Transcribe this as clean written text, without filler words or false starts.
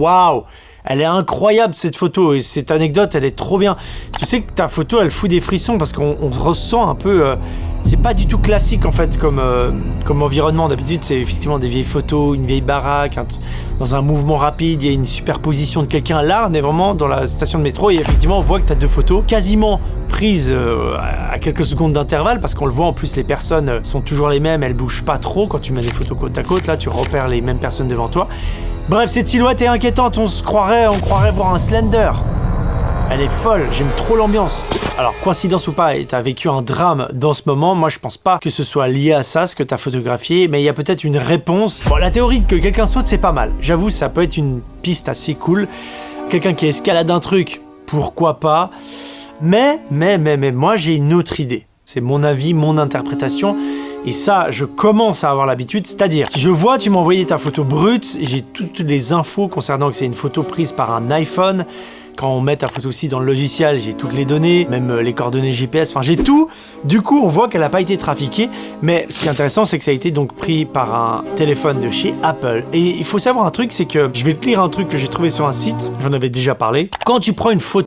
Waouh! Elle est incroyable cette photo et cette anecdote elle est trop bien. Tu sais que ta photo elle fout des frissons parce qu'on ressent un peu... c'est pas du tout classique en fait comme environnement. D'habitude c'est effectivement des vieilles photos, une vieille baraque, dans un mouvement rapide, il y a une superposition de quelqu'un. Là on est vraiment dans la station de métro et effectivement on voit que tu as deux photos quasiment prises à quelques secondes d'intervalle parce qu'on le voit en plus les personnes sont toujours les mêmes, elles bougent pas trop quand tu mets des photos côte à côte. Là tu repères les mêmes personnes devant toi. Bref, cette silhouette est inquiétante, on croirait voir un Slender. Elle est folle, j'aime trop l'ambiance. Alors, coïncidence ou pas, t'as vécu un drame dans ce moment. Moi, je pense pas que ce soit lié à ça, ce que t'as photographié, mais il y a peut-être une réponse. Bon, la théorie que quelqu'un saute, c'est pas mal. J'avoue, ça peut être une piste assez cool. Quelqu'un qui escalade un truc, pourquoi pas. Mais, moi, j'ai une autre idée. C'est mon avis, mon interprétation. Et ça, je commence à avoir l'habitude, c'est-à-dire, je vois, tu m'as envoyé ta photo brute, j'ai toutes les infos concernant que c'est une photo prise par un iPhone. Quand on met ta photo aussi dans le logiciel, j'ai toutes les données, même les coordonnées GPS, enfin j'ai tout. Du coup, on voit qu'elle n'a pas été trafiquée, mais ce qui est intéressant, c'est que ça a été donc pris par un téléphone de chez Apple. Et il faut savoir un truc, c'est que je vais te lire un truc que j'ai trouvé sur un site, j'en avais déjà parlé. Quand tu prends une photo